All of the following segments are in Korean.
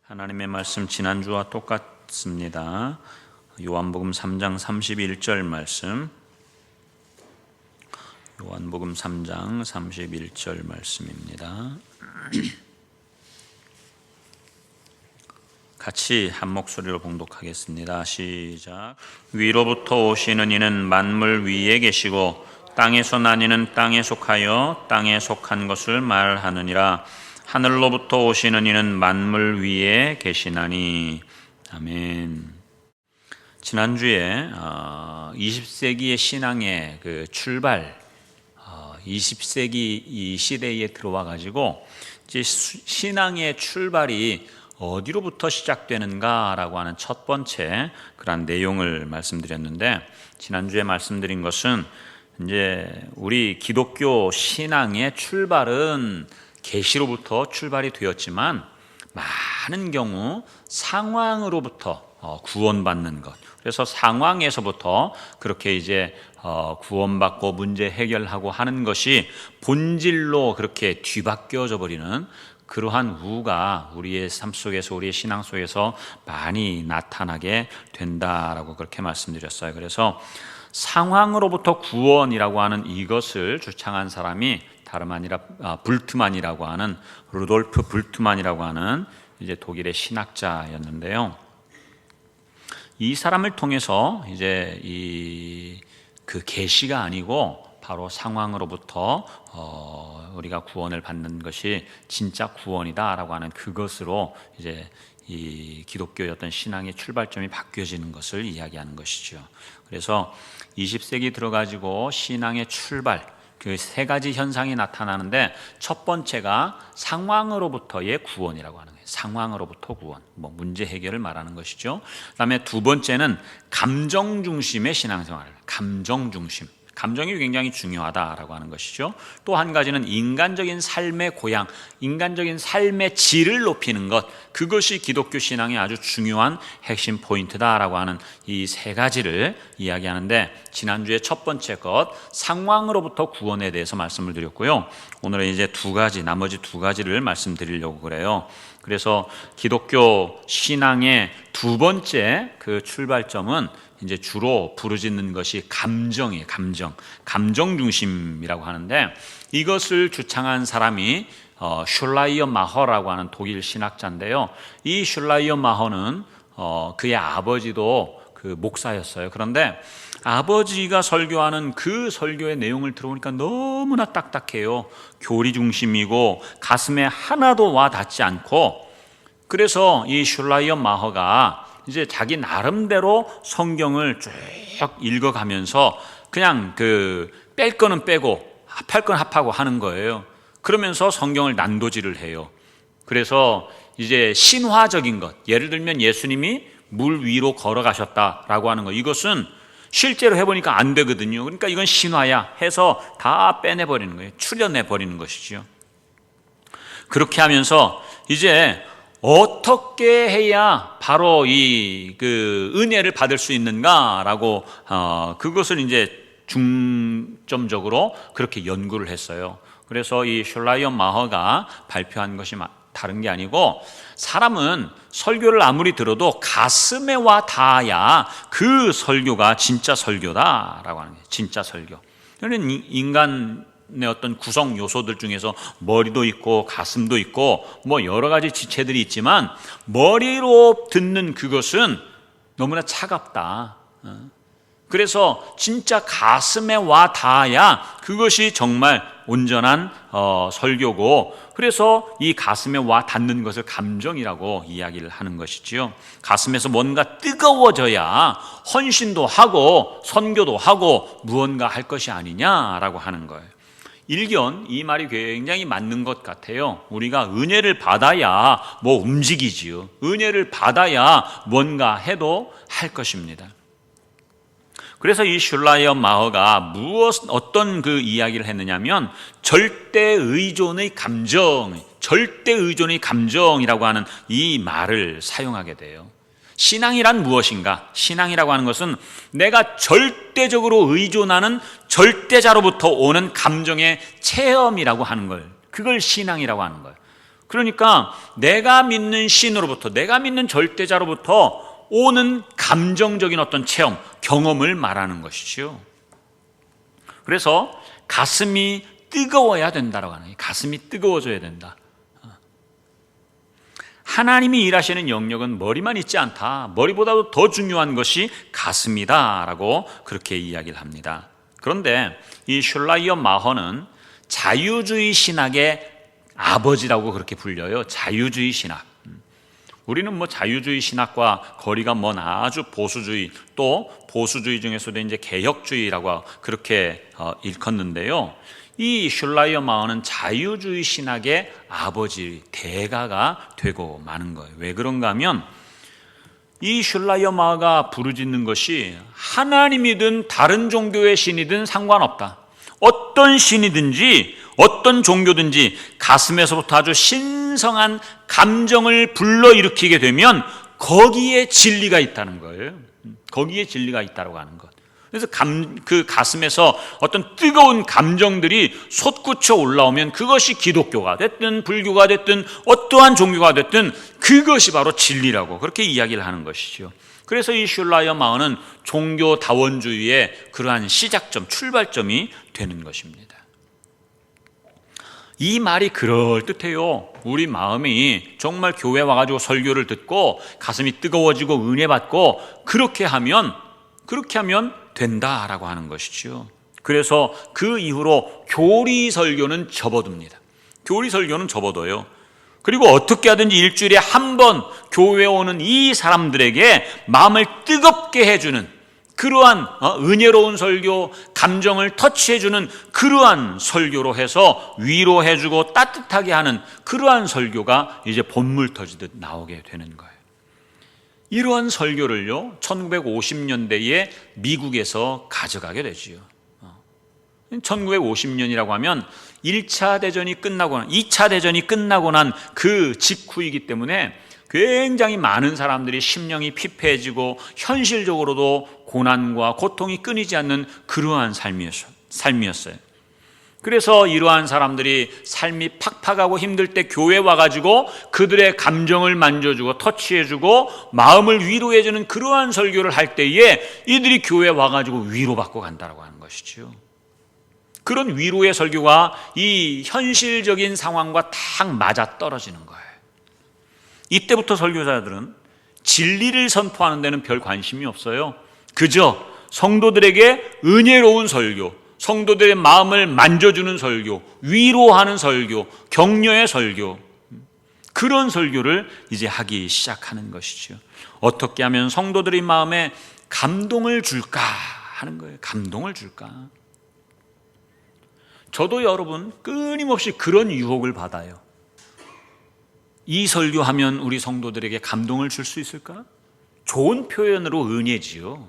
하나님의 말씀 지난주와 똑같습니다. 요한복음 3장 31절 말씀, 요한복음 3장 31절 말씀입니다. 같이 한 목소리로 봉독하겠습니다. 시작. 위로부터 오시는 이는 만물 위에 계시고 땅에서 난 이는 땅에 속하여 땅에 속한 것을 말하느니라. 하늘로부터 오시는 이는 만물 위에 계시나니. 아멘. 지난주에 20세기의 신앙의 그 출발, 20세기 이 시대에 들어와 가지고 이제 신앙의 출발이 어디로부터 시작되는가라고 하는 첫 번째 그런 내용을 말씀드렸는데, 지난주에 말씀드린 것은 이제 우리 기독교 신앙의 출발은 계시로부터 출발이 되었지만 많은 경우 상황으로부터 구원받는 것, 그래서 상황에서부터 그렇게 이제 구원받고 문제 해결하고 하는 것이 본질로 그렇게 뒤바뀌어져 버리는 그러한 우가 우리의 삶 속에서, 우리의 신앙 속에서 많이 나타나게 된다라고 그렇게 말씀드렸어요. 그래서 상황으로부터 구원이라고 하는 이것을 주창한 사람이 다름 아니라 불트만이라고 하는, 루돌프 불트만이라고 하는 이제 독일의 신학자였는데요. 이 사람을 통해서 이제 그 계시가 아니고 바로 상황으로부터 우리가 구원을 받는 것이 진짜 구원이다라고 하는 그것으로 이제 이 기독교의 어떤 신앙의 출발점이 바뀌어지는 것을 이야기하는 것이죠. 그래서 20세기 들어가지고 신앙의 출발, 그 세 가지 현상이 나타나는데, 첫 번째가 상황으로부터의 구원이라고 하는 거예요. 상황으로부터 구원, 문제 해결을 말하는 것이죠. 그다음에 두 번째는 감정 중심의 신앙생활, 감정 중심, 감정이 굉장히 중요하다라고 하는 것이죠. 또 한 가지는 인간적인 삶의 고양, 인간적인 삶의 질을 높이는 것, 그것이 기독교 신앙의 아주 중요한 핵심 포인트다라고 하는 이 세 가지를 이야기하는데, 지난주에 첫 번째 것 상황으로부터 구원에 대해서 말씀을 드렸고요. 오늘은 이제 나머지 두 가지를 말씀드리려고 그래요. 그래서 기독교 신앙의 두 번째 그 출발점은 이제 주로 부르짖는 것이 감정이에요. 감정 중심이라고 하는데, 이것을 주창한 사람이 슐라이어 마허라고 하는 독일 신학자인데요. 이 슐라이어 마허는 그의 아버지도 그 목사였어요. 그런데 아버지가 설교하는 그 설교의 내용을 들어보니까 너무나 딱딱해요. 교리 중심이고 가슴에 하나도 와 닿지 않고, 그래서 이 슐라이어 마허가 이제 자기 나름대로 성경을 쭉 읽어가면서 그냥 뺄 거는 빼고 합할 건 합하고 하는 거예요. 그러면서 성경을 난도질을 해요. 그래서 이제 신화적인 것, 예를 들면 예수님이 물 위로 걸어가셨다라고 하는 것, 이것은 실제로 해보니까 안 되거든요. 그러니까 이건 신화야 해서 다 빼내버리는 거예요. 추려내버리는 것이죠. 그렇게 하면서 이제 어떻게 해야 바로 그 은혜를 받을 수 있는가라고 그것을 이제 중점적으로 그렇게 연구를 했어요. 그래서 이 슐라이어 마허가 발표한 것이 다른 게 아니고, 사람은 설교를 아무리 들어도 가슴에 와 닿아야 그 설교가 진짜 설교다라고 하는 거예요. 진짜 설교. 그러니까 인간의 어떤 구성 요소들 중에서 머리도 있고 가슴도 있고 여러 가지 지체들이 있지만, 머리로 듣는 그것은 너무나 차갑다. 그래서 진짜 가슴에 와 닿아야 그것이 정말 온전한 설교고, 그래서 이 가슴에 와 닿는 것을 감정이라고 이야기를 하는 것이지요. 가슴에서 뭔가 뜨거워져야 헌신도 하고 선교도 하고 무언가 할 것이 아니냐라고 하는 거예요. 일견 이 말이 굉장히 맞는 것 같아요. 우리가 은혜를 받아야 움직이지요. 은혜를 받아야 뭔가 해도 할 것입니다. 그래서 이 슐라이어 마허가 어떤 그 이야기를 했느냐면, 절대 의존의 감정이라고 하는 이 말을 사용하게 돼요. 신앙이란 무엇인가? 신앙이라고 하는 것은 내가 절대적으로 의존하는 절대자로부터 오는 감정의 체험이라고 하는 걸, 그걸 신앙이라고 하는 거예요. 그러니까 내가 믿는 신으로부터, 내가 믿는 절대자로부터 오는 감정적인 어떤 체험, 경험을 말하는 것이지요. 그래서 가슴이 뜨거워야 된다라고 하는 거예요. 가슴이 뜨거워져야 된다. 하나님이 일하시는 영역은 머리만 있지 않다. 머리보다도 더 중요한 것이 가슴이다라고 그렇게 이야기를 합니다. 그런데 이 슐라이어 마허는 자유주의 신학의 아버지라고 그렇게 불려요. 자유주의 신학. 우리는 뭐 자유주의 신학과 거리가 먼 아주 보수주의, 또 보수주의 중에서도 이제 개혁주의라고 그렇게 일컫는데요. 이 슐라이어 마허는 자유주의 신학의 아버지, 대가가 되고 마는 거예요. 왜 그런가 하면 이 슐라이어 마허가 부르짖는 것이 하나님이든 다른 종교의 신이든 상관없다. 어떤 신이든지 어떤 종교든지 가슴에서부터 아주 신성한 감정을 불러일으키게 되면 거기에 진리가 있다는 거예요. 거기에 진리가 있다고 하는 것. 그래서 그 가슴에서 어떤 뜨거운 감정들이 솟구쳐 올라오면 그것이 기독교가 됐든 불교가 됐든 어떠한 종교가 됐든 그것이 바로 진리라고 그렇게 이야기를 하는 것이죠. 그래서 이 슐라이어 마허는 종교다원주의의 그러한 시작점, 출발점이 되는 것입니다. 이 말이 그럴듯해요. 우리 마음이 정말 교회 와가지고 설교를 듣고 가슴이 뜨거워지고 은혜 받고 그렇게 하면 된다라고 하는 것이죠. 그래서 그 이후로 교리 설교는 접어둡니다. 교리 설교는 접어둬요. 그리고 어떻게 하든지 일주일에 한 번 교회에 오는 이 사람들에게 마음을 뜨겁게 해주는 그러한 은혜로운 설교, 감정을 터치해주는 그러한 설교로 해서 위로해주고 따뜻하게 하는 그러한 설교가 이제 본물 터지듯 나오게 되는 거예요. 이러한 설교를요 1950년대에 미국에서 가져가게 되지요. 1950년이라고 하면 1차 대전이 끝나고 2차 대전이 끝나고 난 그 직후이기 때문에 굉장히 많은 사람들이 심령이 피폐해지고 현실적으로도 고난과 고통이 끊이지 않는 그러한 삶이었어요. 그래서 이러한 사람들이 삶이 팍팍하고 힘들 때 교회 와가지고 그들의 감정을 만져주고 터치해주고 마음을 위로해주는 그러한 설교를 할 때에 이들이 교회 와가지고 위로받고 간다고 하는 것이죠. 그런 위로의 설교가 이 현실적인 상황과 딱 맞아 떨어지는 거예요. 이때부터 설교자들은 진리를 선포하는 데는 별 관심이 없어요. 그저 성도들에게 은혜로운 설교, 성도들의 마음을 만져주는 설교, 위로하는 설교, 격려의 설교, 그런 설교를 이제 하기 시작하는 것이죠. 어떻게 하면 성도들의 마음에 감동을 줄까 하는 거예요. 감동을 줄까. 저도 여러분 끊임없이 그런 유혹을 받아요. 이 설교하면 우리 성도들에게 감동을 줄 수 있을까? 좋은 표현으로 은혜지요.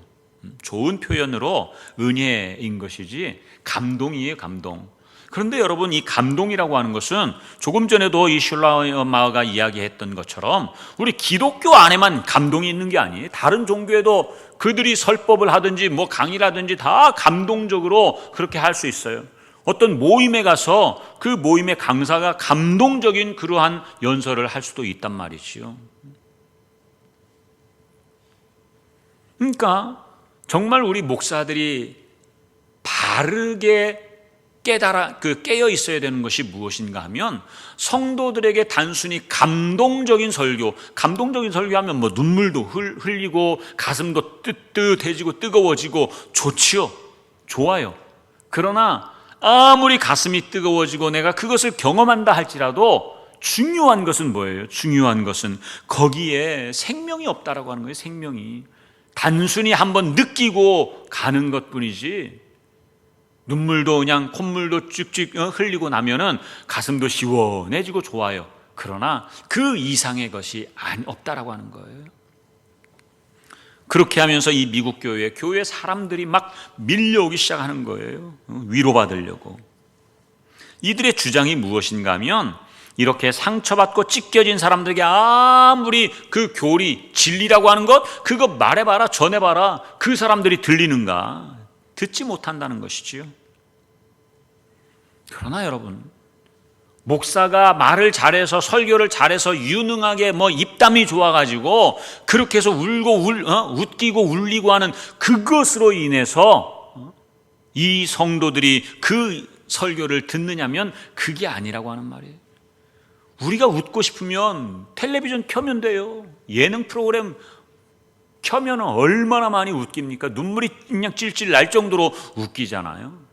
좋은 표현으로 은혜인 것이지 감동이에요, 감동. 그런데 여러분 이 감동이라고 하는 것은 조금 전에도 이 슐라이어 마허가 이야기했던 것처럼 우리 기독교 안에만 감동이 있는 게 아니에요. 다른 종교에도 그들이 설법을 하든지 뭐 강의를 하든지 다 감동적으로 그렇게 할 수 있어요. 어떤 모임에 가서 그 모임의 강사가 감동적인 그러한 연설을 할 수도 있단 말이지요. 그러니까 정말 우리 목사들이 바르게 깨어 있어야 되는 것이 무엇인가 하면 성도들에게 단순히 감동적인 설교하면 뭐 눈물도 흘리고 가슴도 뜨뜻해지고 뜨거워지고 좋지요. 좋아요. 그러나 아무리 가슴이 뜨거워지고 내가 그것을 경험한다 할지라도 중요한 것은 뭐예요? 중요한 것은 거기에 생명이 없다라고 하는 거예요. 생명이. 단순히 한번 느끼고 가는 것뿐이지 눈물도 그냥 콧물도 쭉쭉 흘리고 나면은 가슴도 시원해지고 좋아요. 그러나 그 이상의 것이 없다라고 하는 거예요. 그렇게 하면서 이 미국 교회 사람들이 막 밀려오기 시작하는 거예요. 위로받으려고. 이들의 주장이 무엇인가 하면 이렇게 상처받고 찢겨진 사람들에게 아무리 그 교리, 진리라고 하는 것 그거 말해봐라, 전해봐라. 그 사람들이 들리는가? 듣지 못한다는 것이지요. 그러나 여러분, 목사가 말을 잘해서 설교를 잘해서 유능하게 입담이 좋아가지고 그렇게 해서 웃기고 울리고 하는 그것으로 인해서 이 성도들이 그 설교를 듣느냐면 그게 아니라고 하는 말이에요. 우리가 웃고 싶으면 텔레비전 켜면 돼요. 예능 프로그램 켜면 얼마나 많이 웃깁니까? 눈물이 그냥 찔찔 날 정도로 웃기잖아요.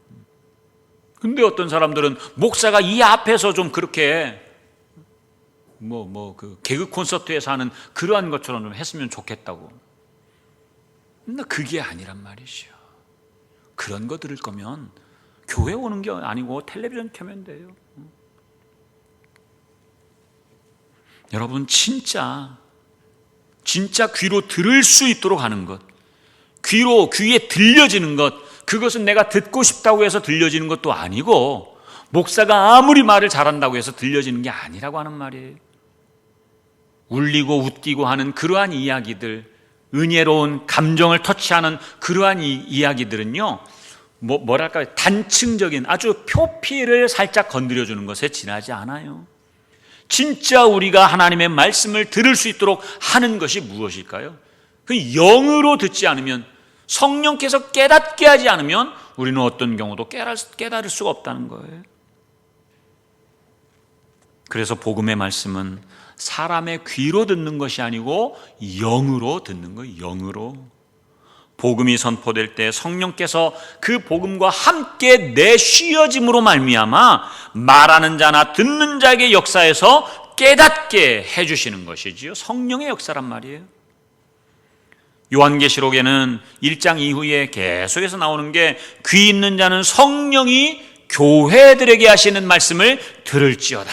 근데 어떤 사람들은 목사가 이 앞에서 좀 그렇게 그 개그 콘서트에서 하는 그러한 것처럼 좀 했으면 좋겠다고. 근데 그게 아니란 말이죠. 그런 거 들을 거면 교회 오는 게 아니고 텔레비전 켜면 돼요. 여러분 진짜 귀로 들을 수 있도록 하는 것, 귀에 들려지는 것, 그것은 내가 듣고 싶다고 해서 들려지는 것도 아니고 목사가 아무리 말을 잘한다고 해서 들려지는 게 아니라고 하는 말이에요. 울리고 웃기고 하는 그러한 이야기들, 은혜로운 감정을 터치하는 그러한 이야기들은요, 뭐랄까요, 단층적인 아주 표피를 살짝 건드려주는 것에 지나지 않아요. 진짜 우리가 하나님의 말씀을 들을 수 있도록 하는 것이 무엇일까요? 그 영으로 듣지 않으면, 성령께서 깨닫게 하지 않으면 우리는 어떤 경우도 깨달을 수가 없다는 거예요. 그래서 복음의 말씀은 사람의 귀로 듣는 것이 아니고 영으로 듣는 거예요. 영으로. 복음이 선포될 때 성령께서 그 복음과 함께 내쉬어짐으로 말미암아 말하는 자나 듣는 자에게 역사에서 깨닫게 해주시는 것이지요. 성령의 역사란 말이에요. 요한계시록에는 1장 이후에 계속해서 나오는 게 귀 있는 자는 성령이 교회들에게 하시는 말씀을 들을지어다.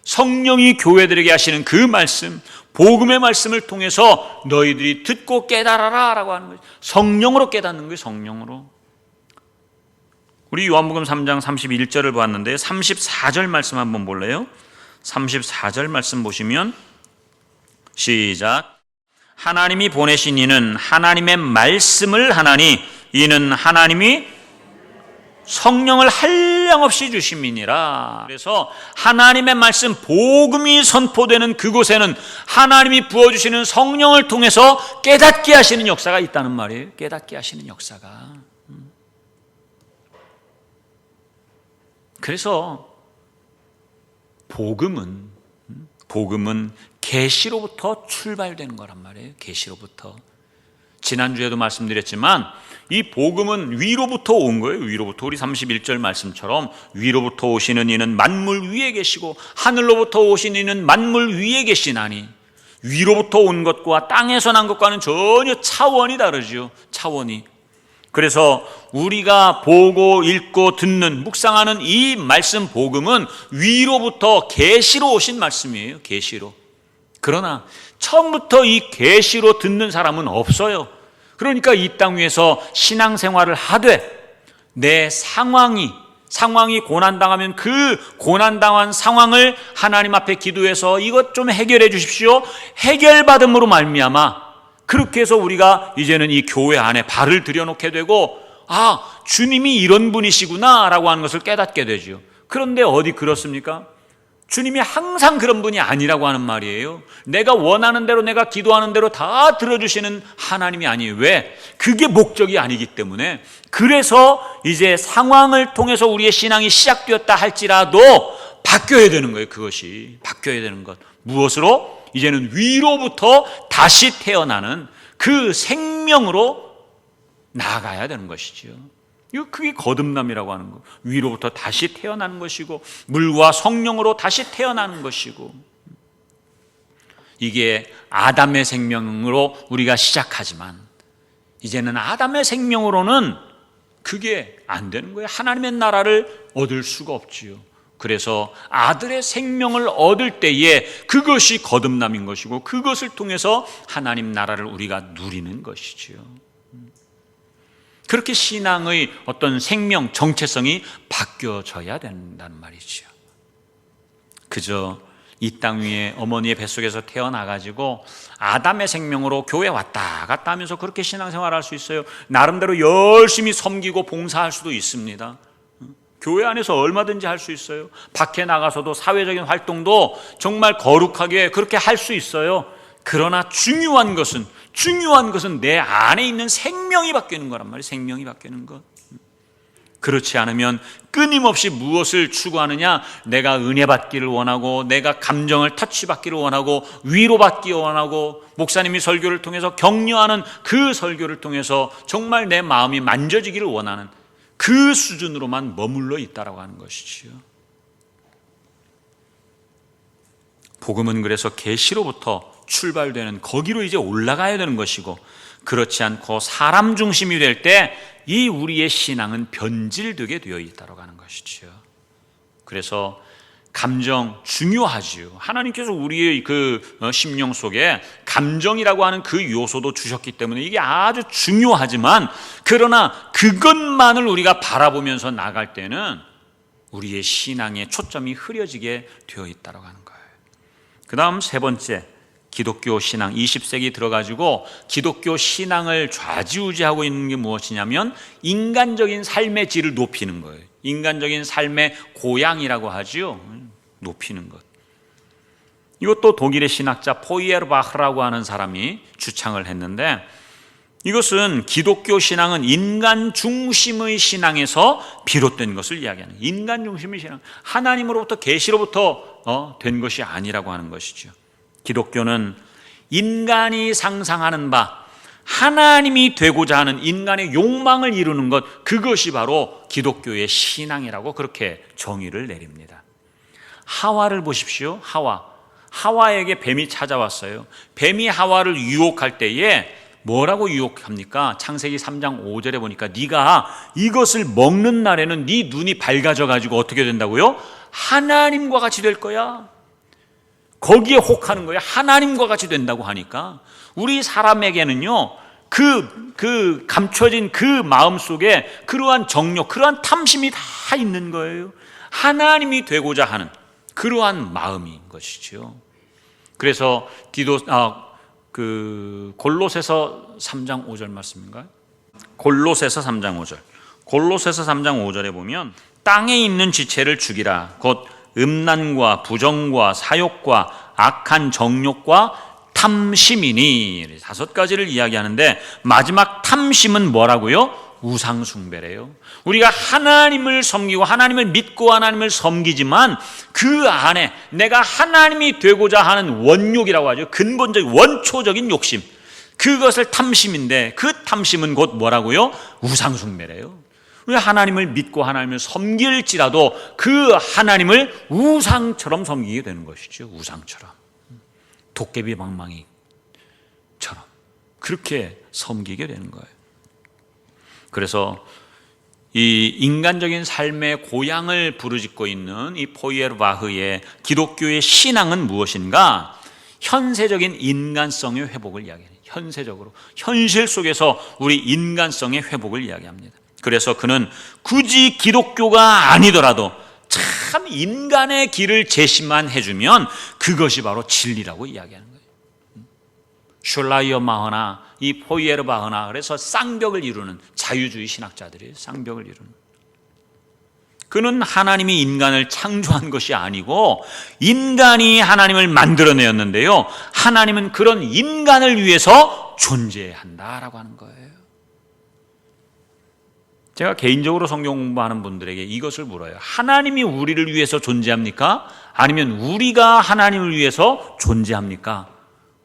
성령이 교회들에게 하시는 그 말씀, 복음의 말씀을 통해서 너희들이 듣고 깨달아라 라고 하는 거예요. 성령으로 깨닫는 거예요. 성령으로. 우리 요한복음 3장 31절을 보았는데 34절 말씀 한번 볼래요? 34절 말씀 보시면 시작. 하나님이 보내신 이는 하나님의 말씀을 하나니 이는 하나님이 성령을 한량없이 주심이니라. 그래서 하나님의 말씀, 복음이 선포되는 그곳에는 하나님이 부어주시는 성령을 통해서 깨닫게 하시는 역사가 있다는 말이에요. 깨닫게 하시는 역사가. 그래서 복음은 계시로부터 출발되는 거란 말이에요. 계시로부터. 지난주에도 말씀드렸지만 이 복음은 위로부터 온 거예요. 위로부터. 우리 31절 말씀처럼 위로부터 오시는 이는 만물 위에 계시고 하늘로부터 오신 이는 만물 위에 계시나니, 위로부터 온 것과 땅에서 난 것과는 전혀 차원이 다르죠. 차원이. 그래서 우리가 보고 읽고 듣는 묵상하는 이 말씀 복음은 위로부터 계시로 오신 말씀이에요. 계시로. 그러나 처음부터 이 계시로 듣는 사람은 없어요. 그러니까 이 땅 위에서 신앙생활을 하되 내 상황이 고난당하면 그 고난당한 상황을 하나님 앞에 기도해서 이것 좀 해결해 주십시오. 해결받음으로 말미암아 그렇게 해서 우리가 이제는 이 교회 안에 발을 들여놓게 되고, 아, 주님이 이런 분이시구나 라고 하는 것을 깨닫게 되죠. 그런데 어디 그렇습니까? 주님이 항상 그런 분이 아니라고 하는 말이에요. 내가 원하는 대로, 내가 기도하는 대로 다 들어주시는 하나님이 아니에요. 왜? 그게 목적이 아니기 때문에. 그래서 이제 상황을 통해서 우리의 신앙이 시작되었다 할지라도 바뀌어야 되는 거예요. 그것이 바뀌어야 되는 것. 무엇으로? 이제는 위로부터 다시 태어나는 그 생명으로 나아가야 되는 것이죠. 그게 거듭남이라고 하는 거. 위로부터 다시 태어나는 것이고 물과 성령으로 다시 태어나는 것이고, 이게 아담의 생명으로 우리가 시작하지만 이제는 아담의 생명으로는 그게 안 되는 거예요. 하나님의 나라를 얻을 수가 없지요. 그래서 아들의 생명을 얻을 때에 그것이 거듭남인 것이고 그것을 통해서 하나님 나라를 우리가 누리는 것이지요. 그렇게 신앙의 어떤 생명, 정체성이 바뀌어져야 된다는 말이죠. 그저 이 땅 위에 어머니의 뱃속에서 태어나가지고 아담의 생명으로 교회 왔다 갔다 하면서 그렇게 신앙생활할 수 있어요. 나름대로 열심히 섬기고 봉사할 수도 있습니다. 교회 안에서 얼마든지 할 수 있어요. 밖에 나가서도 사회적인 활동도 정말 거룩하게 그렇게 할 수 있어요. 그러나 중요한 것은 내 안에 있는 생명이 바뀌는 거란 말이에요. 생명이 바뀌는 것. 그렇지 않으면 끊임없이 무엇을 추구하느냐? 내가 은혜 받기를 원하고, 내가 감정을 터치받기를 원하고, 위로받기 원하고, 목사님이 설교를 통해서 격려하는 그 설교를 통해서 정말 내 마음이 만져지기를 원하는 그 수준으로만 머물러 있다라고 하는 것이지요. 복음은 그래서 계시로부터 출발되는 거기로 이제 올라가야 되는 것이고, 그렇지 않고 사람 중심이 될 때 이 우리의 신앙은 변질되게 되어 있다고 하는 것이지요. 그래서 감정 중요하지요. 하나님께서 우리의 그 심령 속에 감정이라고 하는 그 요소도 주셨기 때문에 이게 아주 중요하지만, 그러나 그것만을 우리가 바라보면서 나갈 때는 우리의 신앙의 초점이 흐려지게 되어 있다고 하는 거예요. 그 다음 세 번째, 기독교 신앙 20세기 들어가지고 기독교 신앙을 좌지우지하고 있는 게 무엇이냐면 인간적인 삶의 질을 높이는 거예요. 인간적인 삶의 고양이라고 하지요. 높이는 것. 이것도 독일의 신학자 포이에르바흐라고 하는 사람이 주창을 했는데, 이것은 기독교 신앙은 인간 중심의 신앙에서 비롯된 것을 이야기하는, 인간 중심의 신앙, 하나님으로부터 계시로부터 된 것이 아니라고 하는 것이죠. 기독교는 인간이 상상하는 바, 하나님이 되고자 하는 인간의 욕망을 이루는 것, 그것이 바로 기독교의 신앙이라고 그렇게 정의를 내립니다. 하와를 보십시오. 하와에게 뱀이 찾아왔어요. 뱀이 하와를 유혹할 때에 뭐라고 유혹합니까? 창세기 3장 5절에 보니까 네가 이것을 먹는 날에는 네 눈이 밝아져 가지고 어떻게 된다고요? 하나님과 같이 될 거야. 거기에 혹하는 거예요. 하나님과 같이 된다고 하니까 우리 사람에게는요, 그 감춰진 그 마음 속에 그러한 정욕, 그러한 탐심이 다 있는 거예요. 하나님이 되고자 하는 그러한 마음인 것이죠. 그래서 골로새서 3장 5절 말씀인가요? 골로새서 3장 5절. 골로새서 3장 5절에 보면 땅에 있는 지체를 죽이라. 곧 음란과 부정과 사욕과 악한 정욕과 탐심이니. 5가지를 이야기하는데 마지막 탐심은 뭐라고요? 우상숭배래요. 우리가 하나님을 섬기고 하나님을 믿고 하나님을 섬기지만 그 안에 내가 하나님이 되고자 하는 원욕이라고 하죠. 근본적인 원초적인 욕심, 그것을 탐심인데 그 탐심은 곧 뭐라고요? 우상숭배래요. 우리 하나님을 믿고 하나님을 섬길지라도 그 하나님을 우상처럼 섬기게 되는 것이죠. 우상처럼, 도깨비 방망이처럼 그렇게 섬기게 되는 거예요. 그래서 이 인간적인 삶의 고향을 부르짖고 있는 이 포이에르바흐의 기독교의 신앙은 무엇인가? 현세적인 인간성의 회복을 이야기해요. 현세적으로, 현실 속에서 우리 인간성의 회복을 이야기합니다. 그래서 그는 굳이 기독교가 아니더라도 참 인간의 길을 제시만 해주면 그것이 바로 진리라고 이야기하는 거예요. 슐라이어마허나 이 포이에르바흐나, 그래서 쌍벽을 이루는 자유주의 신학자들이에요. 쌍벽을 이루는. 그는 하나님이 인간을 창조한 것이 아니고 인간이 하나님을 만들어내었는데요, 하나님은 그런 인간을 위해서 존재한다라고 하는 거예요. 제가 개인적으로 성경 공부하는 분들에게 이것을 물어요. 하나님이 우리를 위해서 존재합니까? 아니면 우리가 하나님을 위해서 존재합니까?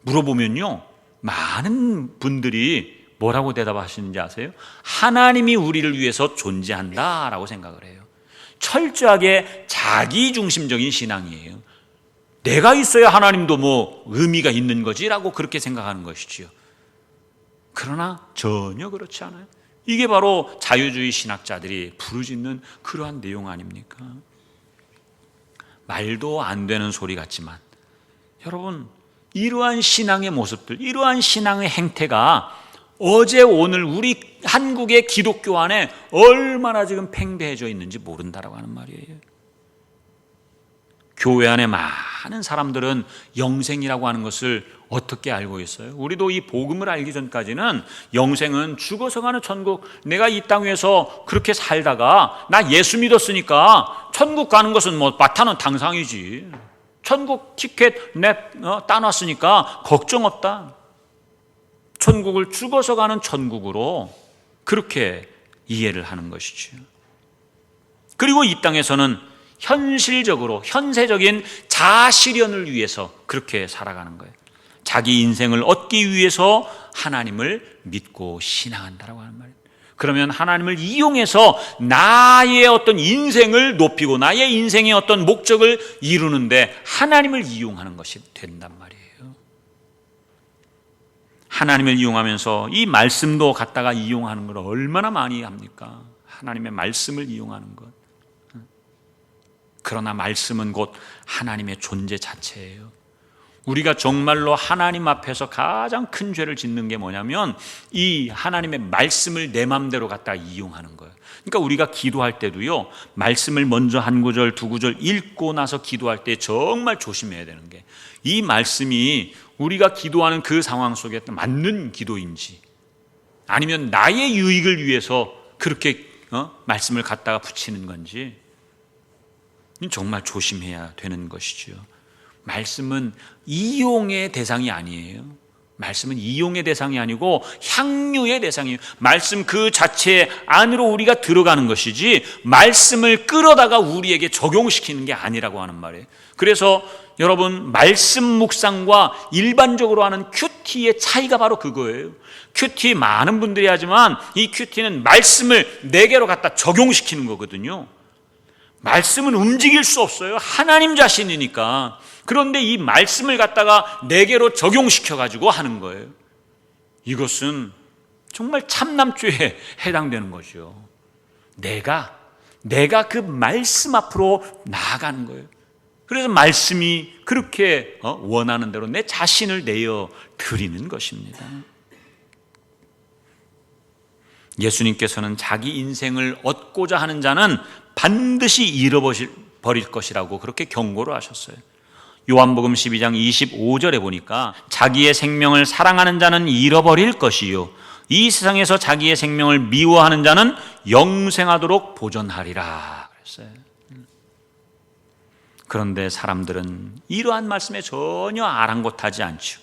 물어보면요, 많은 분들이 뭐라고 대답하시는지 아세요? 하나님이 우리를 위해서 존재한다라고 생각을 해요. 철저하게 자기중심적인 신앙이에요. 내가 있어야 하나님도 뭐 의미가 있는 거지라고 그렇게 생각하는 것이지요. 그러나 전혀 그렇지 않아요. 이게 바로 자유주의 신학자들이 부르짖는 그러한 내용 아닙니까? 말도 안 되는 소리 같지만 여러분, 이러한 신앙의 모습들, 이러한 신앙의 행태가 어제 오늘 우리 한국의 기독교 안에 얼마나 지금 팽배해져 있는지 모른다라고 하는 말이에요. 교회 안에 많은 사람들은 영생이라고 하는 것을 어떻게 알고 있어요? 우리도 이 복음을 알기 전까지는 영생은 죽어서 가는 천국, 내가 이 땅 위에서 그렇게 살다가 나 예수 믿었으니까 천국 가는 것은 뭐 마타는 당상이지, 천국 티켓 따놨으니까 걱정 없다, 천국을 죽어서 가는 천국으로 그렇게 이해를 하는 것이죠. 그리고 이 땅에서는 현실적으로 현세적인 자아실현을 위해서 그렇게 살아가는 거예요. 자기 인생을 얻기 위해서 하나님을 믿고 신앙한다라고 하는 말이에요. 그러면 하나님을 이용해서 나의 어떤 인생을 높이고 나의 인생의 어떤 목적을 이루는데 하나님을 이용하는 것이 된단 말이에요. 하나님을 이용하면서 이 말씀도 갖다가 이용하는 걸 얼마나 많이 합니까? 하나님의 말씀을 이용하는 것. 그러나 말씀은 곧 하나님의 존재 자체예요. 우리가 정말로 하나님 앞에서 가장 큰 죄를 짓는 게 뭐냐면 이 하나님의 말씀을 내 맘대로 갖다 이용하는 거예요. 그러니까 우리가 기도할 때도요, 말씀을 먼저 한 구절 두 구절 읽고 나서 기도할 때 정말 조심해야 되는 게, 이 말씀이 우리가 기도하는 그 상황 속에 맞는 기도인지 아니면 나의 유익을 위해서 그렇게 말씀을 갖다가 붙이는 건지 정말 조심해야 되는 것이죠. 말씀은 이용의 대상이 아니에요. 말씀은 이용의 대상이 아니고 향유의 대상이에요. 말씀 그 자체 안으로 우리가 들어가는 것이지 말씀을 끌어다가 우리에게 적용시키는 게 아니라고 하는 말이에요. 그래서 여러분, 말씀 묵상과 일반적으로 하는 큐티의 차이가 바로 그거예요. 큐티 많은 분들이 하지만 이 큐티는 말씀을 내게로 갖다 적용시키는 거거든요. 말씀은 움직일 수 없어요. 하나님 자신이니까. 그런데 이 말씀을 갖다가 내게로 적용시켜가지고 하는 거예요. 이것은 정말 참남죄에 해당되는 거죠. 내가 그 말씀 앞으로 나아가는 거예요. 그래서 말씀이 그렇게 원하는 대로 내 자신을 내어 드리는 것입니다. 예수님께서는 자기 인생을 얻고자 하는 자는 반드시 잃어버릴 것이라고 그렇게 경고를 하셨어요. 요한복음 12장 25절에 보니까 자기의 생명을 사랑하는 자는 잃어버릴 것이요 이 세상에서 자기의 생명을 미워하는 자는 영생하도록 보존하리라 그랬어요. 그런데 사람들은 이러한 말씀에 전혀 아랑곳하지 않죠.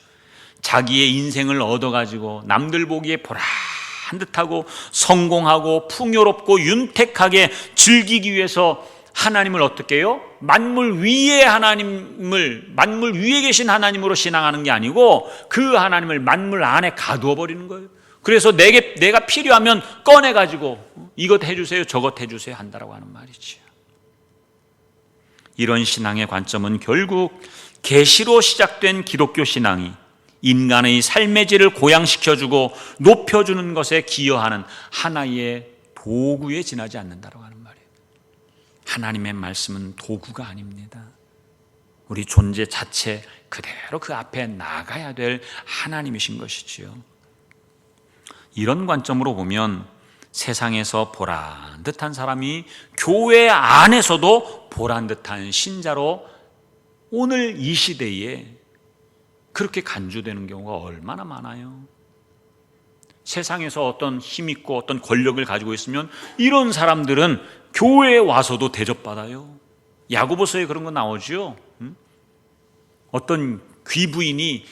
자기의 인생을 얻어가지고 남들 보기에 보라한 듯하고 성공하고 풍요롭고 윤택하게 즐기기 위해서 하나님을 어떻게 해요? 만물 위에 계신 하나님으로 신앙하는 게 아니고 그 하나님을 만물 안에 가두어 버리는 거예요. 그래서 내가 필요하면 꺼내가지고 이것 해주세요 저것 해주세요 한다라고 하는 말이죠. 이런 신앙의 관점은 결국 계시로 시작된 기독교 신앙이 인간의 삶의 질을 고양시켜주고 높여주는 것에 기여하는 하나의 도구에 지나지 않는다고 하는 말이에요. 하나님의 말씀은 도구가 아닙니다. 우리 존재 자체 그대로 그 앞에 나가야 될 하나님이신 것이지요. 이런 관점으로 보면 세상에서 보란 듯한 사람이 교회 안에서도 보란 듯한 신자로 오늘 이 시대에 그렇게 간주되는 경우가 얼마나 많아요. 세상에서 어떤 힘 있고 어떤 권력을 가지고 있으면 이런 사람들은 교회에 와서도 대접받아요. 야고보서에 그런 거 나오죠. 어떤 귀부인이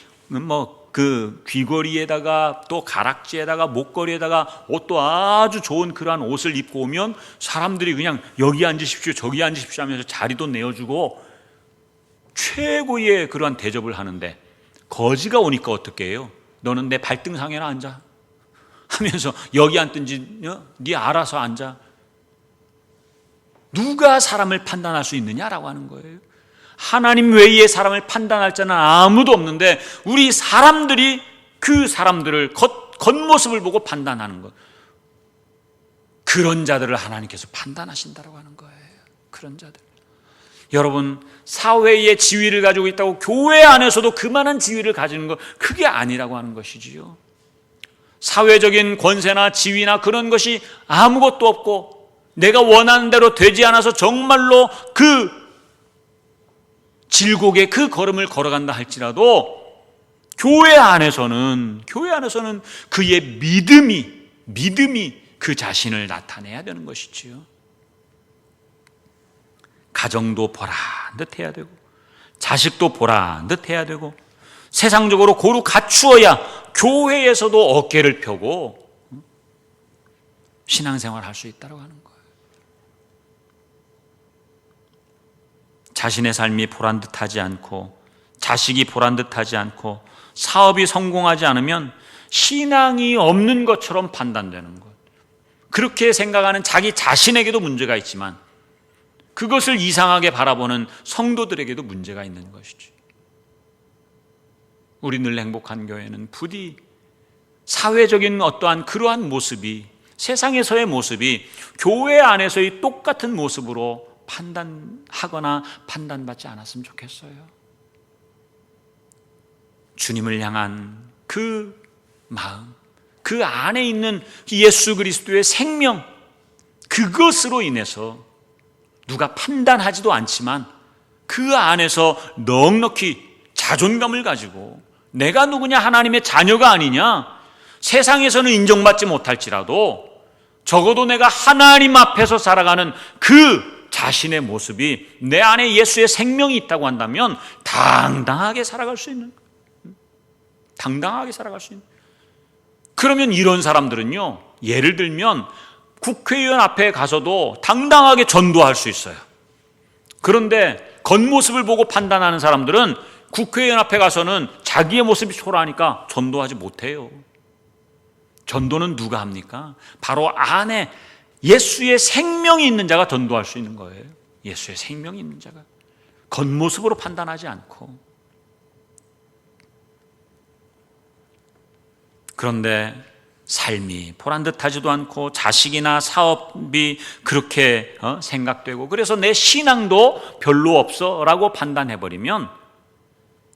그 귀걸이에다가 또 가락지에다가 목걸이에다가 옷도 아주 좋은 그러한 옷을 입고 오면 사람들이 그냥 여기 앉으십시오 저기 앉으십시오 하면서 자리도 내어주고 최고의 그러한 대접을 하는데, 거지가 오니까 어떻게 해요? 너는 내 발등상에나 앉아 하면서 여기 앉든지 네 알아서 앉아. 누가 사람을 판단할 수 있느냐라고 하는 거예요. 하나님 외에 사람을 판단할 자는 아무도 없는데 우리 사람들이 그 사람들을 겉모습을 보고 판단하는 것, 그런 자들을 하나님께서 판단하신다고 하는 거예요. 그런 자들. 여러분, 사회의 지위를 가지고 있다고 교회 안에서도 그만한 지위를 가지는 것, 그게 아니라고 하는 것이지요. 사회적인 권세나 지위나 그런 것이 아무것도 없고 내가 원하는 대로 되지 않아서 정말로 그 질곡의 그 걸음을 걸어간다 할지라도 교회 안에서는 그의 믿음이 그 자신을 나타내야 되는 것이지요. 가정도 보란 듯 해야 되고, 자식도 보란 듯 해야 되고, 세상적으로 고루 갖추어야 교회에서도 어깨를 펴고 신앙생활을 할 수 있다고 하는 거예요. 자신의 삶이 보란 듯하지 않고, 자식이 보란 듯하지 않고, 사업이 성공하지 않으면 신앙이 없는 것처럼 판단되는 것. 그렇게 생각하는 자기 자신에게도 문제가 있지만 그것을 이상하게 바라보는 성도들에게도 문제가 있는 것이지. 우리 늘 행복한 교회는 부디 사회적인 어떠한 그러한 모습이, 세상에서의 모습이 교회 안에서의 똑같은 모습으로 판단하거나 판단받지 않았으면 좋겠어요. 주님을 향한 그 마음, 그 안에 있는 예수 그리스도의 생명, 그것으로 인해서 누가 판단하지도 않지만 그 안에서 넉넉히 자존감을 가지고 내가 누구냐, 하나님의 자녀가 아니냐, 세상에서는 인정받지 못할지라도 적어도 내가 하나님 앞에서 살아가는 그 자신의 모습이 내 안에 예수의 생명이 있다고 한다면 당당하게 살아갈 수 있는, 당당하게 살아갈 수 있는. 그러면 이런 사람들은요, 예를 들면 국회의원 앞에 가서도 당당하게 전도할 수 있어요. 그런데 겉모습을 보고 판단하는 사람들은 국회의원 앞에 가서는 자기의 모습이 초라하니까 전도하지 못해요. 전도는 누가 합니까? 바로 안에 예수의 생명이 있는 자가 전도할 수 있는 거예요. 예수의 생명이 있는 자가. 겉모습으로 판단하지 않고. 그런데 삶이 보란듯하지도 않고 자식이나 사업이 그렇게 생각되고, 그래서 내 신앙도 별로 없어 라고 판단해버리면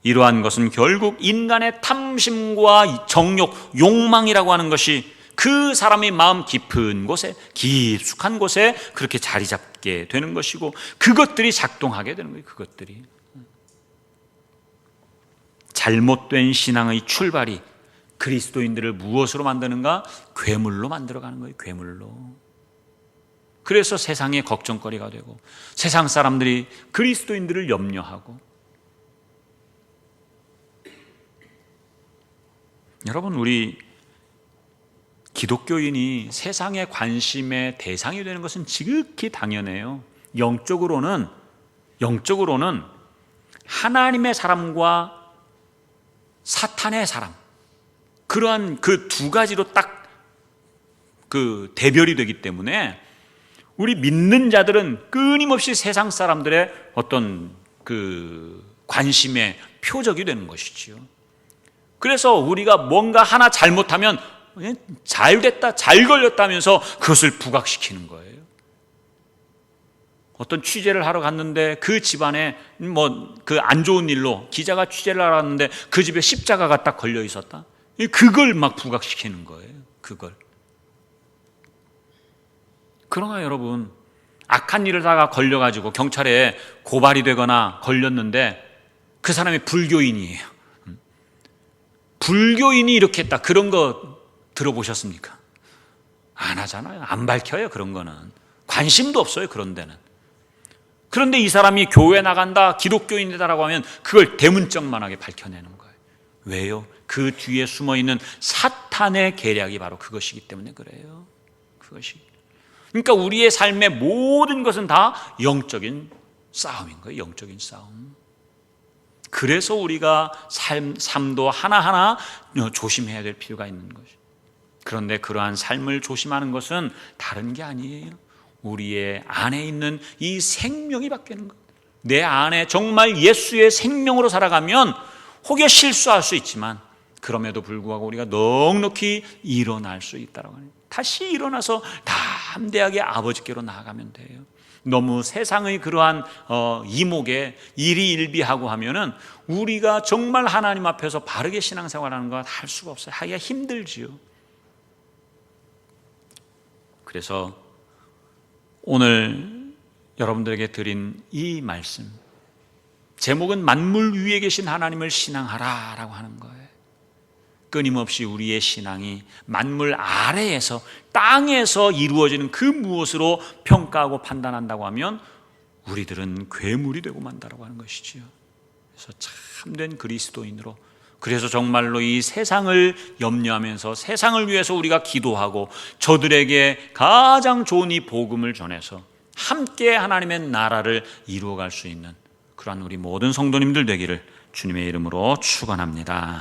이러한 것은 결국 인간의 탐심과 정욕, 욕망이라고 하는 것이 그 사람의 마음 깊은 곳에, 깊숙한 곳에 그렇게 자리 잡게 되는 것이고, 그것들이 작동하게 되는 거예요. 그것들이. 잘못된 신앙의 출발이 그리스도인들을 무엇으로 만드는가? 괴물로 만들어가는 거예요. 괴물로. 그래서 세상의 걱정거리가 되고, 세상 사람들이 그리스도인들을 염려하고. 여러분, 우리 기독교인이 세상의 관심의 대상이 되는 것은 지극히 당연해요. 영적으로는 하나님의 사람과 사탄의 사람, 그러한 그 두 가지로 딱 그 대별이 되기 때문에 우리 믿는 자들은 끊임없이 세상 사람들의 어떤 그 관심의 표적이 되는 것이지요. 그래서 우리가 뭔가 하나 잘못하면 잘 됐다, 잘 걸렸다면서 그것을 부각시키는 거예요. 어떤 취재를 하러 갔는데 그 집안에 그 안 좋은 일로 기자가 취재를 하러 갔는데 그 집에 십자가가 딱 걸려 있었다. 그걸 막 부각시키는 거예요. 그걸. 그러나 여러분, 악한 일을 하다가 걸려가지고 경찰에 고발이 되거나 걸렸는데 그 사람이 불교인이에요. 불교인이 이렇게 했다, 그런 거 들어보셨습니까? 안 하잖아요. 안 밝혀요. 그런 거는 관심도 없어요. 그런 데는. 그런데 이 사람이 교회 나간다, 기독교인이다라고 하면 그걸 대문짝만하게 밝혀내는 거예요. 왜요? 그 뒤에 숨어있는 사탄의 계략이 바로 그것이기 때문에 그래요. 그것이. 그러니까 우리의 삶의 모든 것은 다 영적인 싸움인 거예요. 영적인 싸움. 그래서 우리가 삶도 하나하나 조심해야 될 필요가 있는 것이죠. 그런데 그러한 삶을 조심하는 것은 다른 게 아니에요. 우리의 안에 있는 이 생명이 바뀌는 것. 내 안에 정말 예수의 생명으로 살아가면 혹여 실수할 수 있지만 그럼에도 불구하고 우리가 넉넉히 일어날 수 있다고 하는, 다시 일어나서 담대하게 아버지께로 나아가면 돼요. 너무 세상의 그러한 이목에 일희일비하고 하면은 우리가 정말 하나님 앞에서 바르게 신앙생활하는 것 할 수가 없어요. 하기가 힘들지요. 그래서 오늘 여러분들에게 드린 이 말씀, 제목은 만물 위에 계신 하나님을 신앙하라 라고 하는 거예요. 끊임없이 우리의 신앙이 만물 아래에서 땅에서 이루어지는 그 무엇으로 평가하고 판단한다고 하면 우리들은 괴물이 되고 만다라고 하는 것이지요. 그래서 참된 그리스도인으로, 그래서 정말로 이 세상을 염려하면서 세상을 위해서 우리가 기도하고 저들에게 가장 좋은 이 복음을 전해서 함께 하나님의 나라를 이루어갈 수 있는 그러한 우리 모든 성도님들 되기를 주님의 이름으로 축원합니다.